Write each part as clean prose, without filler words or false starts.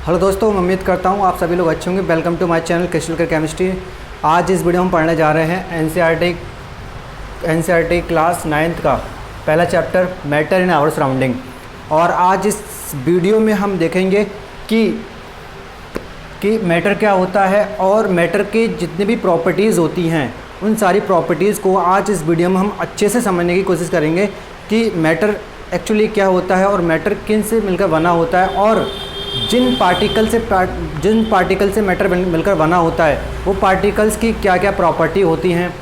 Hello दोस्तों, मैं उम्मीद करता हूँ आप सभी लोग अच्छे होंगे। Welcome to my channel crystal chemistry. आज इस वीडियो में पढ़ने जा रहे हैं एनसीईआरटी क्लास 9th का पहला chapter matter in our surrounding. और आज इस वीडियो में हम देखेंगे कि मैटर क्या होता है और मैटर के जितने भी प्रॉपर्टीज़ होती हैं उन सारी प्रॉपर्टीज़ को आज इस वीडियो में हम अच्छे से समझने की कोशिश करेंगे कि मैटर एक्चुअली क्या होता है और मैटर किन से मिलकर बना होता है और जिन पार्टिकल से मैटर मिलकर बना होता है वो पार्टिकल्स की क्या क्या प्रॉपर्टी होती हैं।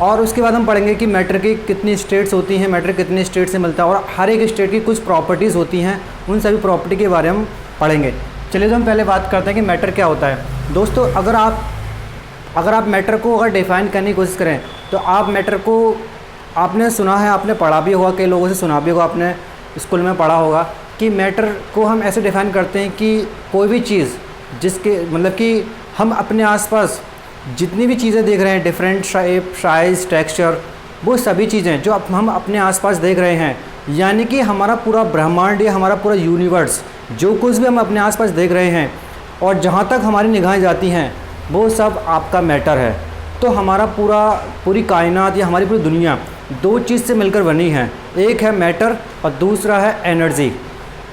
और उसके बाद हम पढ़ेंगे कि मैटर की कितनी स्टेट्स होती हैं, मैटर कितनी स्टेट से मिलता है और हर एक स्टेट की कुछ प्रॉपर्टीज़ होती हैं। उन सभी प्रॉपर्टी के बारे में हम पढ़ेंगे। चलिए तो हम पहले बात करते हैं कि मैटर क्या होता है। दोस्तों, अगर आप मैटर को अगर डिफ़ाइन करने की कोशिश करें तो आप मैटर को आपने सुना है, आपने पढ़ा भी होगा, कई लोगों से सुना भी होगा, आपने स्कूल में पढ़ा होगा कि मैटर को हम ऐसे डिफ़ाइन करते हैं कि कोई भी चीज़ जिसके मतलब कि हम अपने आसपास जितनी भी चीज़ें देख रहे हैं, डिफरेंट शेप, साइज़, टेक्सचर, वो सभी चीज़ें जो हम अपने आसपास देख रहे हैं, यानी कि हमारा पूरा ब्रह्मांड या हमारा पूरा यूनिवर्स, जो कुछ भी हम अपने आसपास देख रहे हैं और जहाँ तक हमारी निगाहें जाती हैं वो सब आपका मैटर है। तो हमारा पूरी कायनात या हमारी पूरी दुनिया दो चीज़ से मिलकर बनी है, एक है मैटर और दूसरा है एनर्जी।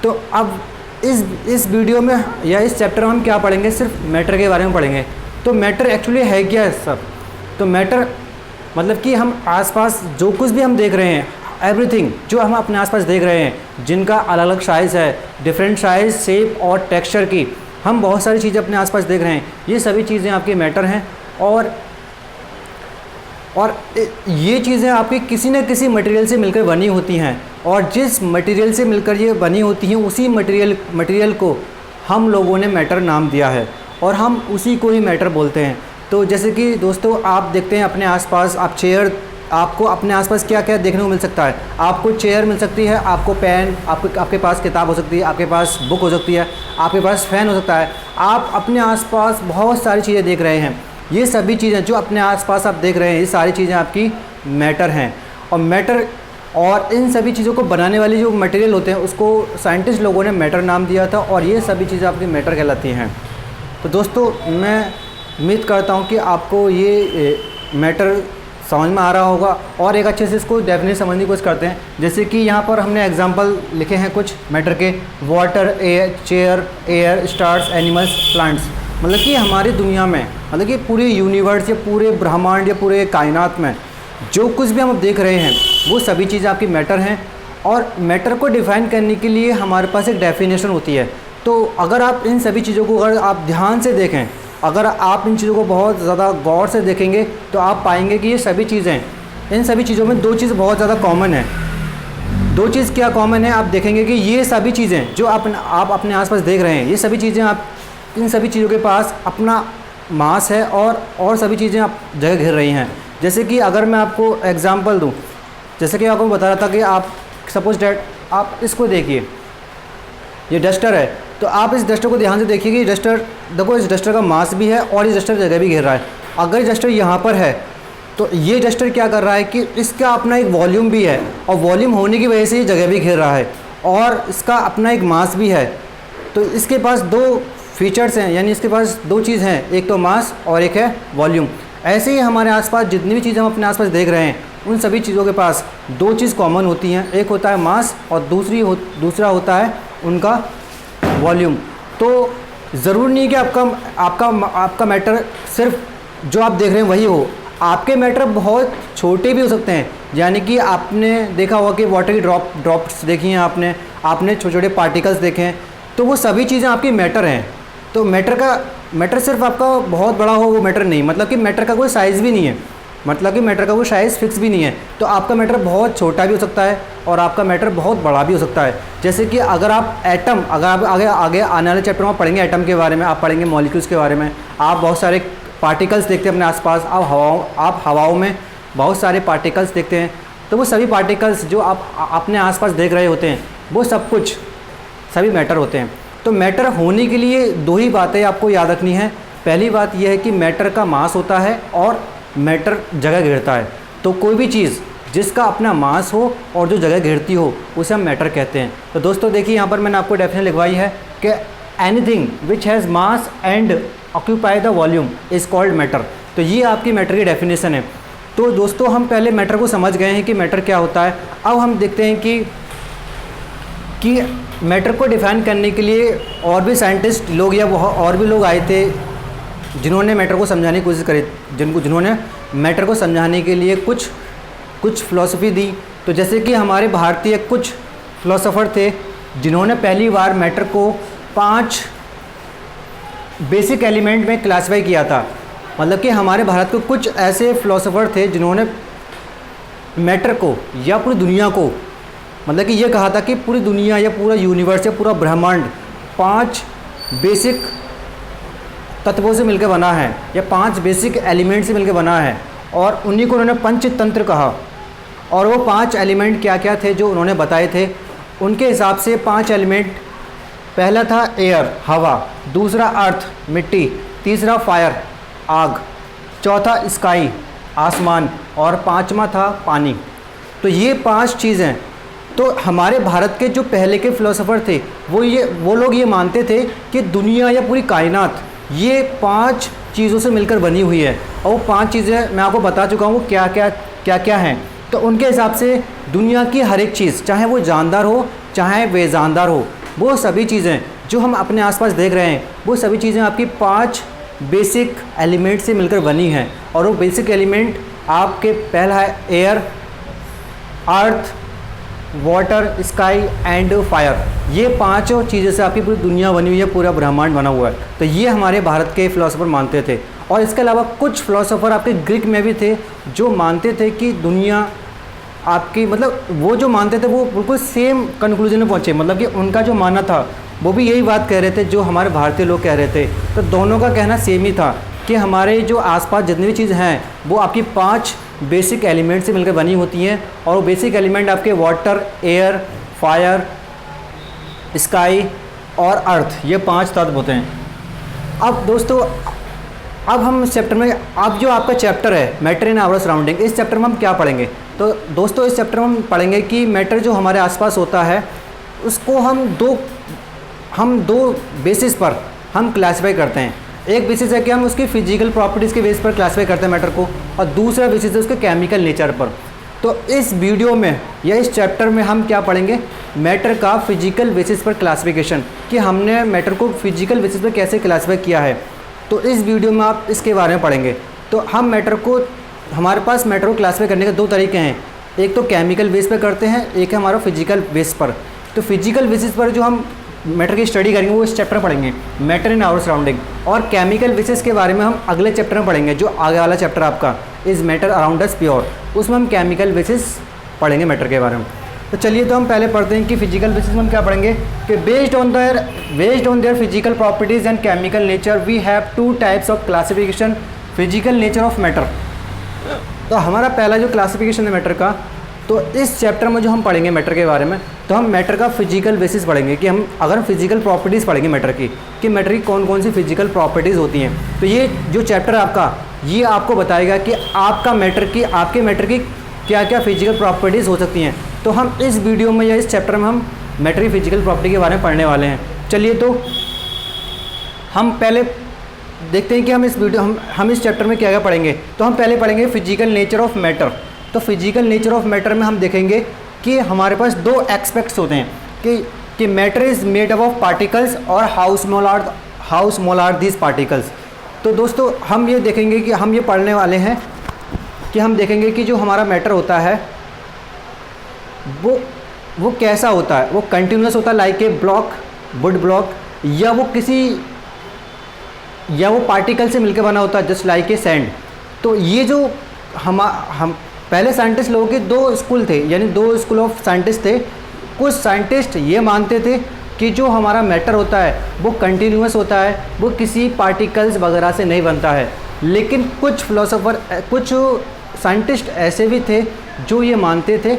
तो अब इस वीडियो में या इस चैप्टर में हम क्या पढ़ेंगे, सिर्फ मैटर के बारे में पढ़ेंगे। तो मैटर एक्चुअली है क्या है सब? तो मैटर मतलब कि हम आसपास जो कुछ भी हम देख रहे हैं, एवरीथिंग जो हम अपने आसपास देख रहे हैं, जिनका अलग अलग साइज़ है, डिफरेंट साइज़, शेप और टेक्सचर की हम बहुत सारी चीज़ें अपने आसपास देख रहे हैं, ये सभी चीज़ें आपकी मैटर हैं। और ये चीज़ें आपकी किसी न किसी मटेरियल से मिलकर बनी होती हैं और जिस मटेरियल से मिलकर ये बनी होती हैं उसी मटेरियल को हम लोगों ने मैटर नाम दिया है और हम उसी को ही मैटर बोलते हैं। तो जैसे कि दोस्तों आप देखते हैं अपने आसपास, आपको अपने आसपास क्या क्या देखने को मिल सकता है। आपको चेयर मिल सकती है, आपको पेन, आपके पास किताब हो सकती है, आपके पास बुक हो सकती है, आपके पास फ़ैन हो सकता है। आप अपने आसपास बहुत सारी चीज़ें देख रहे हैं। ये सभी चीज़ें जो अपने आसपास आप देख रहे हैं, ये सारी चीज़ें आपकी मैटर हैं। और इन सभी चीज़ों को बनाने वाली जो मटेरियल होते हैं उसको साइंटिस्ट लोगों ने मैटर नाम दिया था और ये सभी चीज़ें आपकी मैटर कहलाती हैं। तो दोस्तों, मैं उम्मीद करता हूँ कि आपको ये मैटर समझ में आ रहा होगा और एक अच्छे से इसको डेफिनेट समझने की कोशिश करते हैं। जैसे कि यहाँ पर हमने एग्जांपल लिखे हैं कुछ मैटर के, water, air, chair, air, stars, animals, plants. मतलब कि हमारी दुनिया में, मतलब कि पूरे यूनिवर्स या पूरे ब्रह्मांड या पूरे कायनात में जो कुछ भी हम देख रहे हैं वो सभी चीज़ें आपकी मैटर हैं। और मैटर को डिफ़ाइन करने के लिए हमारे पास एक डेफिनेशन होती है। तो अगर आप इन सभी चीज़ों को अगर आप ध्यान से देखें, अगर आप इन चीज़ों को बहुत ज़्यादा गौर से देखेंगे तो आप पाएंगे कि ये सभी चीज़ें, इन सभी चीज़ों में दो चीज़ बहुत ज़्यादा कॉमन है। दो चीज़ क्या कॉमन है? आप देखेंगे कि ये सभी चीज़ें जो आप अपने आसपास देख रहे हैं, ये सभी चीज़ें इन सभी चीज़ों के पास अपना मास है और सभी चीज़ें आप जगह घेर रही हैं। जैसे कि अगर मैं आपको एग्जांपल दूं, जैसे कि आपको बता रहा था कि आप सपोज डैट आप इसको देखिए, ये डस्टर है। तो आप इस डस्टर को ध्यान से देखिए कि डस्टर, देखो इस डस्टर का मास भी है और इस डस्टर जगह भी घेर रहा है। अगर डस्टर यहाँ पर है तो ये डस्टर क्या कर रहा है कि इसका अपना एक वॉल्यूम भी है और वॉल्यूम होने की वजह से ये जगह भी घेर रहा है और इसका अपना एक मास भी है। तो इसके पास दो फीचर्स हैं, यानी इसके पास दो चीज़ हैं, एक तो मास और एक है वॉल्यूम। ऐसे ही हमारे आसपास जितनी भी चीज़ें हम अपने आसपास देख रहे हैं उन सभी चीज़ों के पास दो चीज़ कॉमन होती हैं, एक होता है मास और दूसरा होता है उनका वॉल्यूम। तो ज़रूर नहीं कि आपका मैटर सिर्फ जो आप देख रहे हैं वही हो, आपके मैटर बहुत छोटे भी हो सकते हैं। यानी कि आपने देखा होगा कि वाटर की ड्रॉप्स देखी हैं आपने छोटे छोटे पार्टिकल्स देखे हैं, तो वो सभी चीज़ें आपकी मैटर हैं। तो मैटर सिर्फ आपका बहुत बड़ा हो वो मैटर नहीं, मतलब कि मैटर का कोई साइज़ भी नहीं है, मतलब कि मैटर का कोई साइज़ फिक्स भी नहीं है। तो आपका मैटर बहुत छोटा भी हो सकता है और आपका मैटर बहुत बड़ा भी हो सकता है। जैसे कि अगर आप एटम, अगर आप आगे आने वाले चैप्टर में पढ़ेंगे एटम के बारे में, आप पढ़ेंगे मॉलिक्यूल्स के बारे में, आप बहुत सारे पार्टिकल्स देखते हैं अपने आसपास, आप हवाओं में बहुत सारे पार्टिकल्स देखते हैं। तो वो सभी पार्टिकल्स जो आप अपने आसपास देख रहे होते हैं वो सब कुछ सभी मैटर होते हैं। तो मैटर होने के लिए दो ही बातें आपको याद रखनी है। पहली बात यह है कि मैटर का मास होता है और मैटर जगह घेरता है। तो कोई भी चीज़ जिसका अपना मास हो और जो जगह घेरती हो उसे हम मैटर कहते हैं। तो दोस्तों देखिए, यहाँ पर मैंने आपको डेफिनेशन लिखवाई है कि anything which has mass and occupy the volume is called matter. तो ये आपकी मैटर की डेफिनेशन है। तो दोस्तों हम पहले मैटर को समझ गए हैं कि मैटर क्या होता है। अब हम देखते हैं कि मैटर को डिफ़ाइन करने के लिए और भी साइंटिस्ट लोग या और भी लोग आए थे जिन्होंने मैटर को समझाने की कोशिश करी, जिन्होंने मैटर को समझाने के लिए कुछ फ़िलॉसफी दी। तो जैसे कि हमारे भारतीय कुछ फ़िलोसोफर थे जिन्होंने पहली बार मैटर को 5 बेसिक एलिमेंट में क्लासिफाई किया था। मतलब कि हमारे भारत के कुछ ऐसे फ़िलोसोफर थे जिन्होंने मैटर को या पूरी दुनिया को, मतलब कि ये कहा था कि पूरी दुनिया या पूरा यूनिवर्स या पूरा ब्रह्मांड 5 बेसिक तत्वों से मिलकर बना है या 5 बेसिक एलिमेंट से मिलकर बना है, और उन्हीं को उन्होंने पंचतंत्र कहा। और वो 5 एलिमेंट क्या क्या थे जो उन्होंने बताए थे, उनके हिसाब से 5 एलिमेंट, पहला था एयर हवा, दूसरा अर्थ मिट्टी, तीसरा फायर आग, चौथा स्काई आसमान, और 5वां था पानी। तो ये 5 चीज़ें। तो हमारे भारत के जो पहले के फ़िलोसोफर थे वो लोग ये मानते थे कि दुनिया या पूरी कायनात ये 5 चीज़ों से मिलकर बनी हुई है, और वो 5 चीज़ें मैं आपको बता चुका हूँ क्या क्या हैं। तो उनके हिसाब से दुनिया की हर एक चीज़, चाहे वो जानदार हो चाहे बेजानदार हो, वो सभी चीज़ें जो हम अपने आसपास देख रहे हैं, वो सभी चीज़ें आपकी 5 बेसिक एलिमेंट से मिलकर बनी हैं। और वो बेसिक एलिमेंट आपके पहला है air, earth, water, sky and fire. ये 5 चीज़ों से आपकी पूरी दुनिया बनी हुई है, पूरा ब्रह्मांड बना हुआ है। तो ये हमारे भारत के फ़िलोसोफर मानते थे। और इसके अलावा कुछ फ़िलोसोफर आपके ग्रीक में भी थे जो मानते थे कि दुनिया आपकी, मतलब वो जो मानते थे वो बिल्कुल सेम कंक्लूजन में पहुँचे। मतलब कि उनका जो मानना था वो भी यही बात कह रहे थे जो हमारे भारतीय लोग कह रहे थे। तो दोनों का कहना सेम ही था कि हमारे जो आसपास जितनी भी चीज़ हैं वो आपकी 5 बेसिक एलिमेंट से मिलकर बनी होती हैं। और वो बेसिक एलिमेंट आपके वाटर, एयर, फायर, स्काई और अर्थ, ये 5 तत्व होते हैं। अब दोस्तों अब हम इस चैप्टर में, अब जो आपका चैप्टर है मैटर इन आवर सराउंडिंग, इस चैप्टर में हम क्या पढ़ेंगे? तो दोस्तों इस चैप्टर में हम पढ़ेंगे कि मैटर जो हमारे आसपास होता है उसको हम दो बेसिस पर हम क्लासिफाई करते हैं। एक बेसिस है कि हम उसकी फिजिकल प्रॉपर्टीज़ के बेस पर क्लासिफाई करते हैं मैटर को, और दूसरा बेसिस है उसके केमिकल नेचर पर। तो इस वीडियो में या इस चैप्टर में हम क्या पढ़ेंगे? मैटर का फिजिकल बेसिस पर क्लासिफिकेशन, कि हमने मैटर को फिजिकल बेसिस पर कैसे क्लासिफाई किया है। तो इस वीडियो में आप इसके बारे में पढ़ेंगे। तो हमारे पास मैटर को क्लासिफाई करने के 2 तरीके हैं, एक तो केमिकल बेस पर करते हैं, एक है हमारा फिजिकल बेस पर। तो फिजिकल बेसिस पर जो हम मैटर की स्टडी करेंगे वो इस चैप्टर में पढ़ेंगे, मैटर इन आवर सराउंडिंग। और केमिकल बेसिस के बारे में हम अगले चैप्टर में पढ़ेंगे, जो आगे वाला चैप्टर आपका is matter around us pure, उसमें हम केमिकल बेसिस पढ़ेंगे मैटर के बारे में। तो चलिए तो हम पहले पढ़ते हैं कि फिजिकल बेसिस में हम क्या पढ़ेंगे कि based on their physical properties and chemical nature we have 2 types of classification, physical nature of matter. तो हमारा पहला जो क्लासिफिकेशन है मैटर का, तो इस चैप्टर में जो हम पढ़ेंगे मैटर के बारे में, तो हम मैटर का फिजिकल बेसिस पढ़ेंगे कि अगर फिजिकल प्रॉपर्टीज़ पढ़ेंगे मैटर की, कि मैटर की कौन कौन सी फिजिकल प्रॉपर्टीज़ होती हैं। तो ये जो चैप्टर आपका, ये आपको बताएगा कि आपके मैटर की क्या क्या फिजिकल प्रॉपर्टीज़ हो सकती हैं। तो हम इस वीडियो में या इस चैप्टर में हम मैटर की फिजिकल प्रॉपर्टी के बारे में पढ़ने वाले हैं। चलिए तो हम पहले देखते हैं कि हम इस चैप्टर में क्या क्या पढ़ेंगे। तो हम पहले पढ़ेंगे फिजिकल नेचर ऑफ मैटर। तो फिजिकल नेचर ऑफ मैटर में हम देखेंगे कि हमारे पास 2 एस्पेक्ट्स होते हैं कि matter is made up of particles और how small are these particles. तो दोस्तों हम ये देखेंगे कि हम ये पढ़ने वाले हैं कि हम देखेंगे कि जो हमारा मैटर होता है वो कैसा होता है। वो कंटिन्यूस होता है like a block, would block, या वो पार्टिकल से मिलकर बना होता है जस्ट लाइक ए सैंड। तो ये जो हम पहले साइंटिस्ट लोगों के 2 स्कूल थे, यानी 2 स्कूल ऑफ साइंटिस्ट थे। कुछ साइंटिस्ट ये मानते थे कि जो हमारा मैटर होता है वो कंटिन्यूस होता है, वो किसी पार्टिकल्स वगैरह से नहीं बनता है। लेकिन कुछ साइंटिस्ट ऐसे भी थे जो ये मानते थे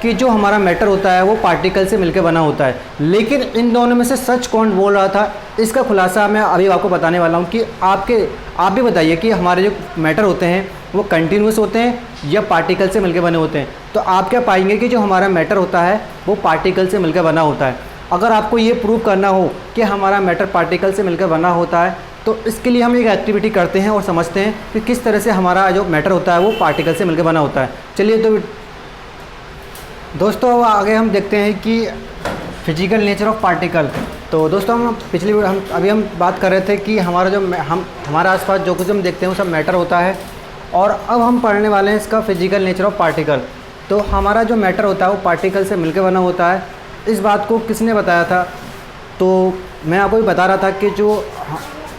कि जो हमारा मैटर होता है वो पार्टिकल से मिलकर बना होता है। लेकिन इन दोनों में से सच कौन बोल रहा था, इसका खुलासा मैं अभी आपको बताने वाला हूँ कि आप भी बताइए कि हमारे जो मैटर होते हैं वो कंटिन्यूस होते हैं या पार्टिकल से मिलकर बने होते हैं। तो आप क्या पाएंगे कि जो हमारा मैटर होता है वो पार्टिकल से मिलकर बना होता है। अगर आपको ये प्रूव करना हो कि हमारा मैटर पार्टिकल से मिलकर बना होता है, तो इसके लिए हम एक एक्टिविटी करते हैं और समझते हैं कि किस तरह से हमारा जो मैटर होता है वो पार्टिकल से मिलकर बना होता है। चलिए तो दोस्तों आगे हम देखते हैं कि फिजिकल नेचर ऑफ पार्टिकल। तो दोस्तों हम बात कर रहे थे कि हमारा जो हमारे आसपास जो कुछ हम देखते हैं वो सब मैटर होता है, और अब हम पढ़ने वाले हैं इसका फिजिकल नेचर ऑफ पार्टिकल। तो हमारा जो मैटर होता है वो पार्टिकल से मिलकर बना होता है। इस बात को किसने बताया था? तो मैं आपको भी बता रहा था कि जो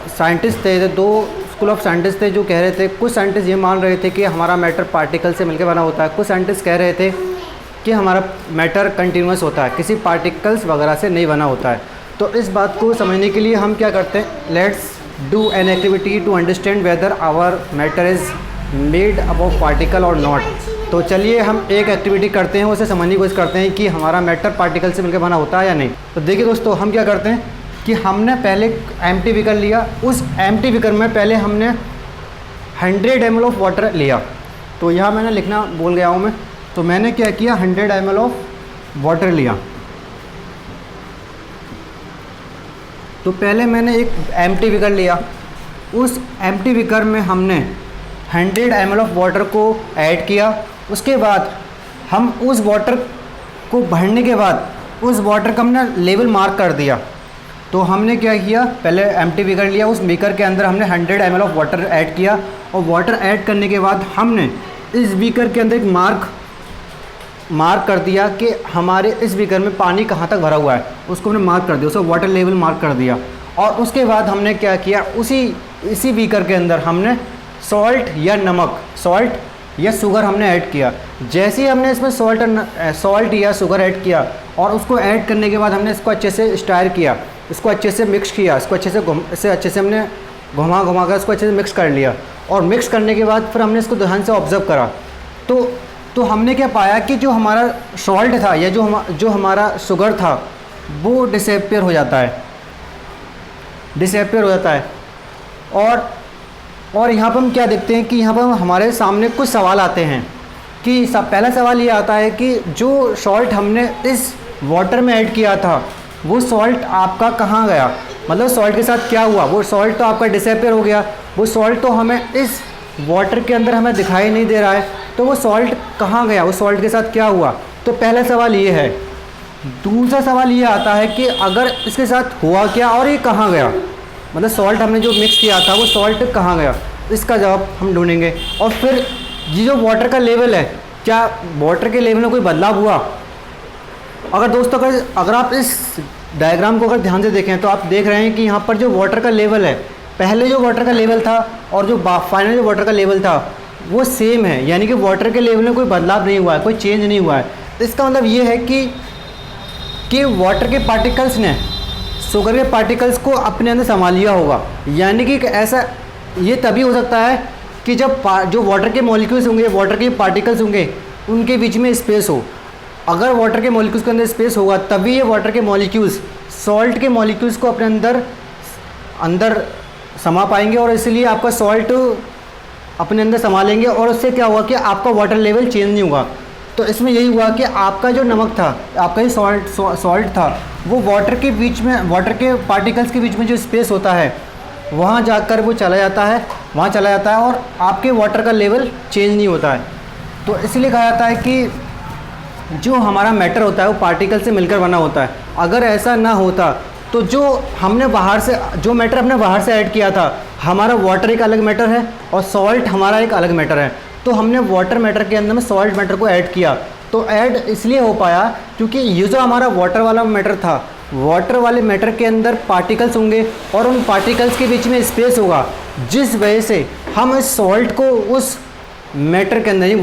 साइंटिस्ट थे, 2 स्कूल ऑफ साइंटिस्ट थे जो कह रहे थे। कुछ साइंटिस्ट ये मान रहे थे कि हमारा मैटर पार्टिकल से मिलकर बना होता है, कुछ साइंटिस्ट कह रहे थे कि हमारा मैटर कंटिन्यूस होता है, किसी पार्टिकल्स वगैरह से नहीं बना होता है। तो इस बात को समझने के लिए हम क्या करते हैं, let's do an activity to understand whether our matter is made up of particle और नॉट। तो चलिए हम एक एक्टिविटी करते हैं, उसे समझने की कोशिश करते हैं कि हमारा मैटर पार्टिकल से मिलकर बना होता है या नहीं। तो देखिए दोस्तों, हम क्या करते हैं कि हमने पहले एम्प्टी बीकर लिया। उस एम्प्टी बीकर में पहले हमने 100 ml ऑफ वाटर लिया। तो यहाँ मैंने लिखना भूल गया हूँ मैं, तो मैंने क्या किया, 100 ml ऑफ वाटर लिया। तो पहले मैंने एक एम्प्टी बीकर लिया, उस एम्प्टी बीकर में हमने 100 ml ऑफ वाटर को ऐड किया। उसके बाद हम उस वाटर को भरने के बाद उस वाटर का हमने लेवल मार्क कर दिया। तो हमने क्या किया, पहले एम्प्टी बीकर लिया, उस बीकर के अंदर हमने 100 ml ऑफ वाटर ऐड किया, और वाटर ऐड करने के बाद हमने इस बीकर के अंदर एक मार्क कर दिया कि हमारे इस बीकर में पानी कहाँ तक भरा हुआ है, उसको हमने मार्क कर दिया, उसको वाटर लेवल मार्क कर दिया। और उसके बाद हमने क्या किया, इसी बीकर के अंदर हमने सॉल्ट या शुगर हमने ऐड किया। जैसे ही हमने इसमें सॉल्ट या शुगर ऐड किया और उसको ऐड करने के बाद हमने इसको अच्छे से स्टायर किया, इसको अच्छे से मिक्स किया, इसको अच्छे से हमने घुमा कर इसको अच्छे से मिक्स कर लिया। और मिक्स करने के बाद फिर हमने इसको ध्यान से ऑब्ज़र्व करा। तो हमने क्या पाया कि जो हमारा सॉल्ट था या जो हमारा शुगर था वो डिसअपियर हो जाता है। और यहाँ पर हम क्या देखते हैं कि यहाँ पर हमारे सामने कुछ सवाल आते हैं कि पहला सवाल ये आता है कि जो सॉल्ट हमने इस वाटर में ऐड किया था वो सॉल्ट आपका कहाँ गया, मतलब सॉल्ट के साथ क्या हुआ। वो सॉल्ट तो आपका डिसअपियर हो गया, वो सॉल्ट तो हमें इस वाटर के अंदर हमें दिखाई नहीं दे रहा है, तो वो सॉल्ट कहाँ गया, वो सॉल्ट के साथ क्या हुआ। तो पहला सवाल ये है। दूसरा सवाल ये आता है कि अगर इसके साथ हुआ क्या और ये कहाँ गया, मतलब सॉल्ट हमने जो मिक्स किया था वो सॉल्ट कहाँ गया, इसका जवाब हम ढूंढेंगे। और फिर ये जो वाटर का लेवल है, क्या वाटर के लेवल में कोई बदलाव हुआ। अगर दोस्तों अगर आप इस डायग्राम को अगर ध्यान से देखें तो आप देख रहे हैं कि यहाँ पर जो वाटर का लेवल है, पहले जो वाटर का लेवल था और जो फाइनल जो वाटर का लेवल था वो सेम है, यानी कि वाटर के लेवल में कोई बदलाव नहीं हुआ है, कोई चेंज नहीं हुआ है। इसका मतलब ये है कि वाटर के पार्टिकल्स ने शुगर के पार्टिकल्स को अपने अंदर संभाल लिया होगा। यानी कि ऐसा ये तभी हो सकता है कि जब जो वाटर के मॉलिक्यूल्स होंगे, वाटर के पार्टिकल्स होंगे, उनके बीच में स्पेस हो। अगर वाटर के मॉलिक्यूल्स के अंदर स्पेस होगा तभी ये वाटर के मॉलिक्यूल्स सॉल्ट के मॉलिक्यूल्स को अपने अंदर समा पाएंगे, और इसलिए आपका सॉल्ट अपने अंदर संभालेंगे, और उससे क्या हुआ कि आपका वाटर लेवल चेंज नहीं होगा। तो इसमें यही हुआ कि आपका जो नमक था, आपका ही सॉल्ट था, वो वाटर के पार्टिकल्स के बीच में जो स्पेस होता है वहाँ जाकर वो चला जाता है और आपके वाटर का लेवल चेंज नहीं होता है। तो इसलिए कहा जाता है कि जो हमारा मैटर होता है वो पार्टिकल से मिलकर बना होता है। अगर ऐसा ना होता तो जो मैटर हमने बाहर से ऐड किया था, हमारा वाटर एक अलग मैटर है और सॉल्ट हमारा एक अलग मैटर है। तो हमने वाटर मैटर के अंदर में सॉल्ट मैटर को ऐड किया, तो ऐड इसलिए हो पाया क्योंकि ये जो हमारा वाटर वाला मैटर था, वाटर वाले मैटर के अंदर पार्टिकल्स होंगे और उन पार्टिकल्स के बीच में स्पेस होगा, जिस वजह से हम इस सॉल्ट को उस मैटर के अंदर,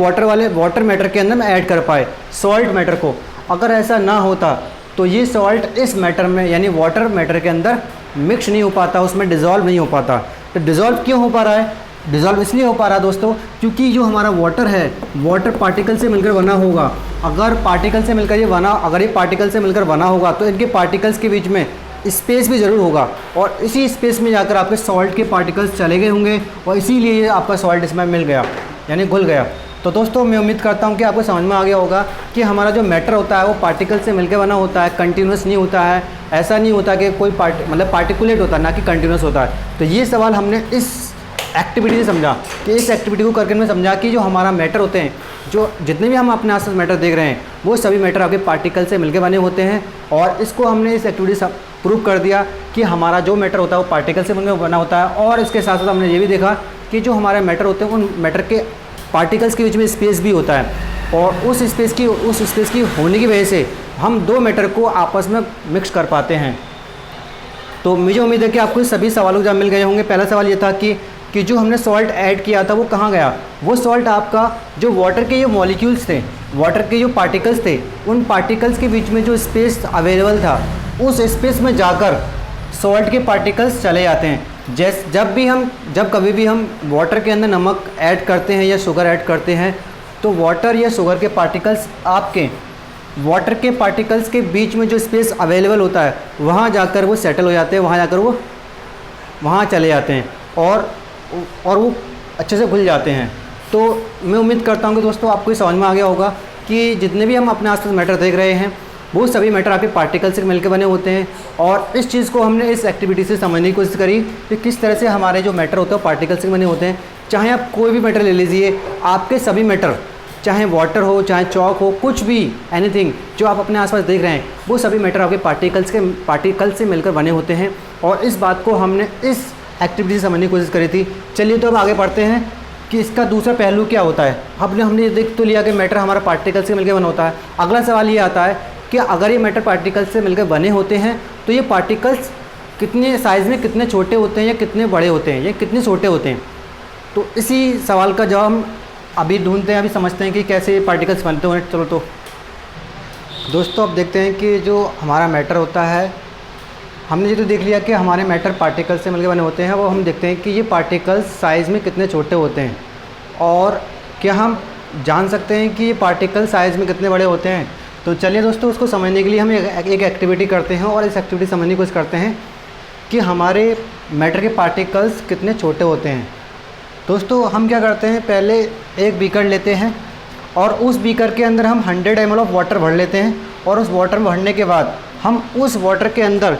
वाटर मैटर के अंदर में ऐड कर पाए, सॉल्ट मैटर को। अगर ऐसा ना होता तो ये सॉल्ट इस मैटर में यानी वाटर मैटर के अंदर मिक्स नहीं हो पाता, उसमें डिज़ोल्व नहीं हो पाता। तो डिज़ोल्व क्यों हो पा रहा है? डिज़ोल्व इसलिए हो पा रहा है दोस्तों क्योंकि जो हमारा वाटर है, वाटर पार्टिकल से मिलकर बना होगा। अगर ये पार्टिकल से मिलकर बना होगा तो इनके पार्टिकल्स के बीच में स्पेस भी ज़रूर होगा, और इसी स्पेस में जाकर आपके सॉल्ट के पार्टिकल्स चले गए होंगे, और इसीलिए आपका सॉल्ट इसमें मिल गया यानी घुल गया। तो दोस्तों मैं उम्मीद करता हूँ कि आपको समझ में आ गया होगा कि हमारा जो मैटर होता है वो पार्टिकल से मिलकर बना होता है, कंटिन्यूस नहीं होता है। ऐसा नहीं होता कि कोई पार्टिकुलेट होता है, ना कि कंटिन्यूस होता है। तो ये सवाल हमने इस एक्टिविटी से समझा कि इस एक्टिविटी को करके हमने समझा कि जो हमारा मैटर होते हैं, जो जितने भी हम अपने आसपास मैटर देख रहे हैं, वो सभी मैटर आपके पार्टिकल से मिलकर बने होते हैं। और इसको हमने इस एक्टिविटी से प्रूव कर दिया कि हमारा जो मैटर होता है वो पार्टिकल से मिलकर बना होता है। और इसके साथ साथ हमने ये भी देखा कि जो हमारे मैटर होते हैं उन मैटर के पार्टिकल्स के बीच में स्पेस भी होता है, और उस स्पेस की होने की वजह से हम दो मैटर को आपस में मिक्स कर पाते हैं। तो मुझे उम्मीद है कि आपको सभी सवालों के जवाब मिल गए होंगे। पहला सवाल ये था कि जो हमने सॉल्ट ऐड किया था वो कहाँ गया। वो सॉल्ट आपका जो वाटर के जो मॉलिक्यूल्स थे, वाटर के जो पार्टिकल्स थे, उन पार्टिकल्स के बीच में जो स्पेस अवेलेबल था, उस स्पेस में जाकर सॉल्ट के पार्टिकल्स चले जाते हैं। जब कभी भी हम वाटर के अंदर नमक ऐड करते हैं या शुगर ऐड करते हैं, तो वाटर या शुगर के पार्टिकल्स आपके वाटर के पार्टिकल्स के बीच में जो स्पेस अवेलेबल होता है वहाँ जाकर वो सेटल हो जाते हैं, वहाँ जाकर वो वहाँ चले जाते हैं और वो अच्छे से घुल जाते हैं। तो मैं उम्मीद करता हूँ कि दोस्तों आपको ये समझ में आ गया होगा कि जितने भी हम अपने आसपास मैटर देख रहे हैं वो सभी मैटर आपके पार्टिकल से मिलकर बने होते हैं। और इस चीज़ को हमने इस एक्टिविटी से समझने की कोशिश करी कि किस तरह से हमारे जो मैटर होते हैं पार्टिकल से बने होते हैं। चाहे आप कोई भी मैटर ले लीजिए, आपके सभी मैटर, चाहे वाटर हो, चाहे चॉक हो, कुछ भी एनीथिंग जो आप अपने आसपास देख रहे हैं, वो सभी मैटर आपके पार्टिकल से मिलकर बने होते हैं। और इस बात को हमने इस एक्टिविटी से समझने की कोशिश करी थी। चलिए तो अब आगे बढ़ते हैं कि इसका दूसरा पहलू क्या होता है। हमने देख तो लिया कि मैटर हमारा पार्टिकल से मिलकर बना होता है। अगला सवाल ये आता है कि अगर ये मैटर पार्टिकल से मिलकर बने होते हैं तो ये पार्टिकल्स कितने साइज़ में कितने छोटे होते हैं या कितने बड़े होते हैं या कितने छोटे होते हैं। तो इसी सवाल का जवाब हम अभी ढूंढते हैं, अभी समझते हैं कि कैसे पार्टिकल्स बनते हैं। चलो तो दोस्तों अब देखते हैं कि जो हमारा मैटर होता है, हमने ये तो देख लिया कि हमारे मैटर पार्टिकल से मिलकर बने होते हैं। वो हम देखते हैं कि ये पार्टिकल्स साइज़ में कितने छोटे होते हैं, और क्या हम जान सकते हैं कि ये पार्टिकल साइज़ में कितने बड़े होते हैं। तो चलिए दोस्तों उसको समझने के लिए हम एक एक्टिविटी करते हैं और इस एक्टिविटी समझने की कोशिश करते हैं कि हमारे मैटर के पार्टिकल्स कितने छोटे होते हैं। दोस्तों हम क्या करते हैं, पहले एक बीकर लेते हैं और उस बीकर के अंदर हम 100 ml ऑफ वाटर भर लेते हैं। और उस वाटर में भरने के बाद हम उस वाटर के अंदर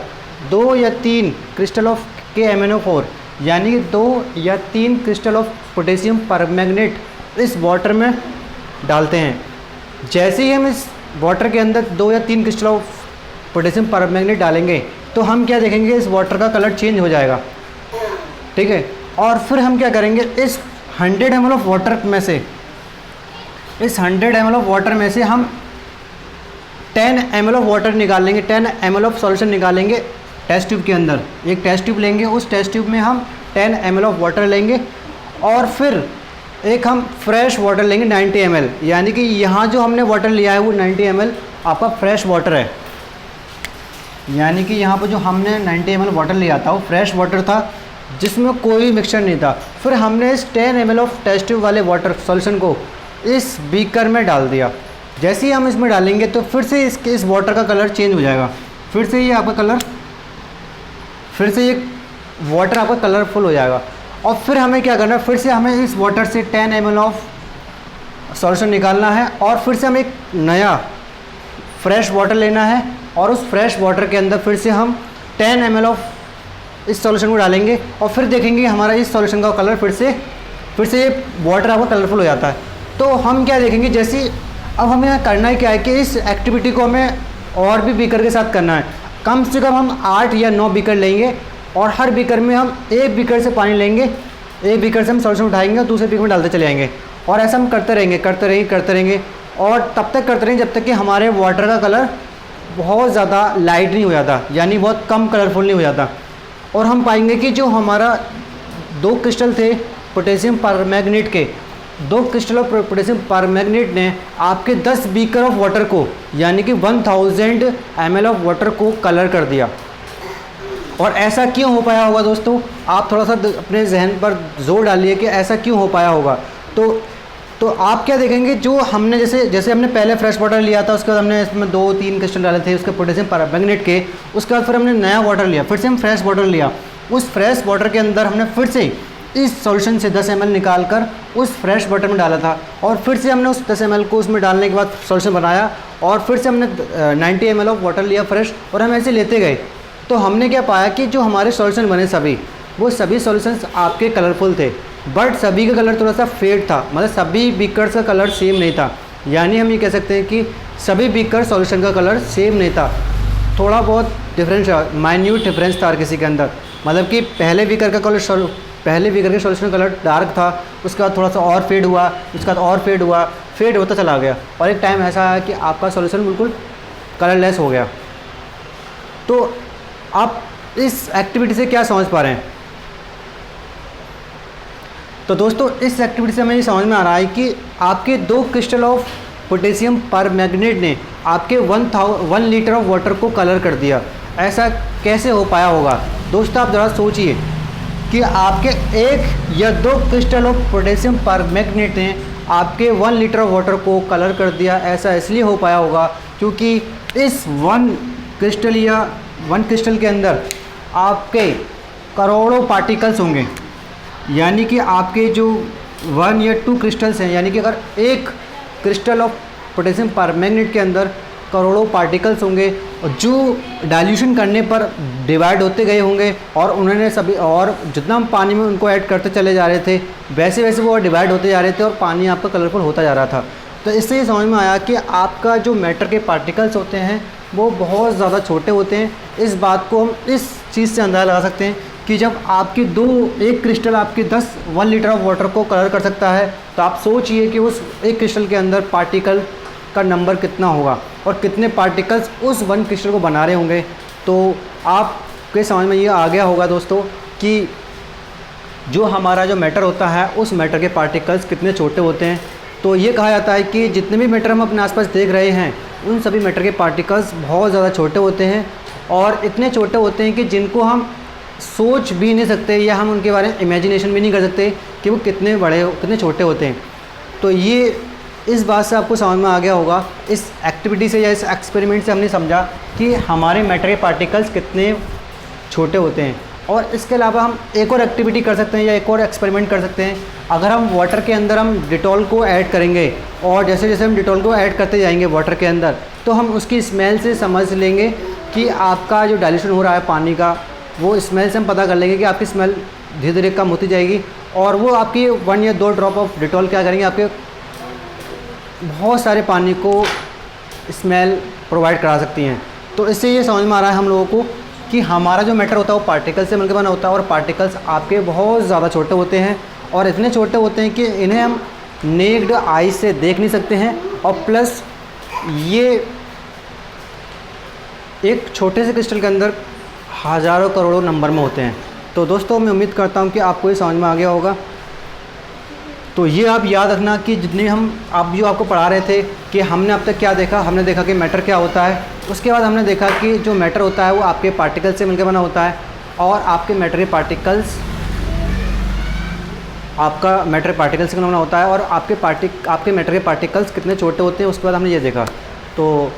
2 या 3 क्रिस्टल ऑफ KMnO4 यानी कि 2 या 3 क्रिस्टल ऑफ पोटेशियम परमैंगनेट इस वाटर में डालते हैं। जैसे ही हम इस वाटर के अंदर 2 या 3 क्रिस्टल ऑफ पोटेशियम परमैंगनेट डालेंगे तो हम क्या देखेंगे, इस वाटर का कलर चेंज हो जाएगा, ठीक है। और फिर हम क्या करेंगे, इस 100 ml ऑफ वाटर में से हम 10 ml ऑफ वाटर निकाल लेंगे, 10 ml ऑफ सॉल्यूशन निकालेंगे टेस्ट ट्यूब के अंदर। एक टेस्ट ट्यूब लेंगे, उस टेस्ट ट्यूब में हम 10 ml ऑफ वाटर लेंगे और फिर एक हम फ्रेश वाटर लेंगे 90 ml, यानी कि यहाँ जो हमने वाटर लिया है वो 90 ml आपका फ्रेश वाटर है। यानी कि यहाँ पर जो हमने 90 ml वाटर लिया था वो फ्रेश वाटर था जिसमें कोई मिक्सचर नहीं था। फिर हमने इस 10 ml ऑफ टेस्ट ट्यूब वाले वाटर सॉल्यूशन को इस बीकर में डाल दिया। जैसे ही हम इसमें डालेंगे तो फिर से इस वाटर का कलर चेंज हो जाएगा, फिर से ये वाटर आपका कलरफुल हो जाएगा। और फिर हमें क्या करना है, फिर से हमें इस वाटर से 10 ml ऑफ सॉल्यूशन निकालना है और फिर से हमें एक नया फ्रेश वाटर लेना है और उस फ्रेश वाटर के अंदर फिर से हम 10 ml ऑफ इस सॉल्यूशन को डालेंगे और फिर देखेंगे हमारा इस सॉल्यूशन का कलर फिर से ये वाटर आपका कलरफुल हो जाता है। तो हम क्या देखेंगे, जैसे अब हमें यहाँ करना है क्या है कि इस एक्टिविटी को हमें और भी बीकर के साथ करना है। कम से कम हम 8 या 9 बीकर लेंगे और हर बीकर में हम एक बीकर से पानी लेंगे, एक बीकर से हम सॉल्यूशन उठाएंगे और दूसरे बीकर में डालते चले जाएंगे। और ऐसा हम करते रहेंगे और तब तक करते रहेंगे जब तक कि हमारे वाटर का कलर बहुत ज़्यादा लाइट नहीं हो जाता, यानी बहुत कम कलरफुल नहीं हो जाता। और हम पाएंगे कि जो हमारा 2 क्रिस्टल थे पोटेशियम परमैंगनेट के, 2 क्रिस्टल ऑफ पोटेशियम परमैंगनेट ने आपके 10 बीकर ऑफ वाटर को यानी कि 1000 ml ऑफ वाटर को कलर कर दिया। और ऐसा क्यों हो पाया होगा दोस्तों, आप थोड़ा सा अपने जहन पर जोर डालिए कि ऐसा क्यों हो पाया होगा। तो आप क्या देखेंगे, जो हमने जैसे हमने पहले फ्रेश वाटर लिया था, उसके बाद हमने इसमें 2-3 क्रिस्टल डाले थे उसके पोटेशियम परमैंगनेट के, उसके बाद फिर हमने नया वाटर लिया, फिर से हम फ्रेश वाटर लिया। उस फ्रेश वाटर के अंदर हमने फिर से इस सॉल्यूशन से 10 ml निकाल कर उस फ्रेश वाटर में डाला था, और फिर से हमने उस 10 ml को उसमें डालने के बाद सॉल्यूशन बनाया, और फिर से हमने 90 ml ऑफ वाटर लिया फ्रेश, और हम ऐसे लेते गए। तो हमने क्या पाया कि जो हमारे सॉल्यूशन बने वो सभी सॉल्यूशंस आपके कलरफुल थे, बट सभी का कलर थोड़ा सा फेड था, मतलब सभी बीकर्स का कलर सेम नहीं था। यानी हम ये कह सकते हैं कि सभी बीकर सॉल्यूशन का कलर सेम नहीं था, थोड़ा बहुत डिफरेंस, माइन्यूट डिफरेंस था किसी के अंदर। मतलब कि पहले बीकर के सॉल्यूशन का कलर डार्क था, उसके बाद थोड़ा सा और फेड हुआ, उसके बाद और फेड हुआ, फेड होता चला गया, और एक टाइम ऐसा आया कि आपका सॉल्यूशन बिल्कुल कलरलेस हो गया। तो आप इस एक्टिविटी से क्या समझ पा रहे हैं? तो दोस्तों, इस एक्टिविटी से हमें ये समझ में आ रहा है कि आपके 2 क्रिस्टल ऑफ पोटेशियम परमैंगनेट ने आपके 1 लीटर ऑफ वाटर को कलर कर दिया। ऐसा कैसे हो पाया होगा? दोस्तों, आप ज़रा सोचिए कि आपके 1 या 2 क्रिस्टल ऑफ पोटेशियम परमैंगनेट ने आपके 1 लीटर ऑफ वाटर को कलर कर दिया। ऐसा इसलिए हो पाया होगा क्योंकि इस 1 क्रिस्टल के अंदर आपके करोड़ों पार्टिकल्स होंगे। यानी कि आपके जो 1 या 2 क्रिस्टल्स हैं, यानी कि अगर एक क्रिस्टल ऑफ पोटेशियम परमैंगनेट के अंदर करोड़ों पार्टिकल्स होंगे, और जो डाइल्यूशन करने पर डिवाइड होते गए होंगे, और उन्होंने सभी, और जितना हम पानी में उनको ऐड करते चले जा रहे थे, वैसे वैसे वो डिवाइड होते जा रहे थे और पानी आपका कलरफुल होता जा रहा था। तो इससे ये समझ में आया कि आपका जो मैटर के पार्टिकल्स होते हैं वो बहुत ज़्यादा छोटे होते हैं। इस बात को हम इस चीज़ से अंदाज़ा लगा सकते हैं कि जब आपकी एक क्रिस्टल आपकी 1 लीटर ऑफ वाटर को कलर कर सकता है, तो आप सोचिए कि उस एक क्रिस्टल के अंदर पार्टिकल का नंबर कितना होगा, और कितने पार्टिकल्स उस 1 क्रिस्टल को बना रहे होंगे। तो आपके समझ में ये आ गया होगा दोस्तों कि जो हमारा जो मैटर होता है उस मैटर के पार्टिकल्स कितने छोटे होते हैं। तो ये कहा जाता है कि जितने भी मैटर हम अपने आसपास देख रहे हैं, उन सभी मैटर के पार्टिकल्स बहुत ज़्यादा छोटे होते हैं, और इतने छोटे होते हैं कि जिनको हम सोच भी नहीं सकते, या हम उनके बारे में इमेजिनेशन भी नहीं कर सकते कि वो कितने छोटे होते हैं। तो ये इस बात से आपको समझ में आ गया होगा, इस एक्टिविटी से या इस एक्सपेरिमेंट से हमने समझा कि हमारे मैटर के पार्टिकल्स कितने छोटे होते हैं। और इसके अलावा हम एक और एक्टिविटी कर सकते हैं या एक और एक्सपेरिमेंट कर सकते हैं। अगर हम वाटर के अंदर हम डिटॉल को ऐड करेंगे, और जैसे जैसे हम डिटॉल को ऐड करते जाएंगे वाटर के अंदर, तो हम उसकी स्मेल से समझ लेंगे कि आपका जो डाइल्यूशन हो रहा है पानी का, वो स्मेल से हम पता कर लेंगे कि आपकी स्मेल धीरे धीरे कम होती जाएगी, और वो आपकी 1 या 2 ड्रॉप ऑफ डिटॉल क्या करेंगे, आपके बहुत सारे पानी को स्मेल प्रोवाइड करा सकती हैं। तो इससे ये समझ में आ रहा है हम लोगों को कि हमारा जो मैटर होता है वो पार्टिकल से मिलकर बना होता है, और पार्टिकल्स आपके बहुत ज़्यादा छोटे होते हैं, और इतने छोटे होते हैं कि इन्हें हम नेक्ड आई से देख नहीं सकते हैं, और प्लस ये एक छोटे से क्रिस्टल के अंदर हज़ारों करोड़ों नंबर में होते हैं। तो दोस्तों, मैं उम्मीद करता हूँ कि आपको ये समझ में आ गया होगा। तो ये आप याद रखना कि जितने जो आपको पढ़ा रहे थे कि हमने अब तक क्या देखा, हमने देखा कि मैटर क्या होता है, उसके बाद हमने देखा कि जो मैटर होता है वो आपके पार्टिकल से मिलकर बना होता है, और आपके मैटर के पार्टिकल्स आपका मैटर पार्टिकल से बना होता है, और आपके मैटर के पार्टिकल्स कितने छोटे होते हैं, उसके बाद हमने ये देखा। तो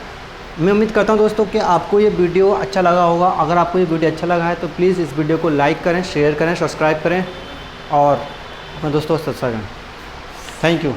मैं उम्मीद करता हूँ दोस्तों कि आपको ये वीडियो अच्छा लगा होगा। अगर आपको ये वीडियो अच्छा लगा है तो प्लीज़ इस वीडियो को लाइक करें, शेयर करें, सब्सक्राइब करें, और अपने दोस्तों को सब्सक्राइब करें। Thank you.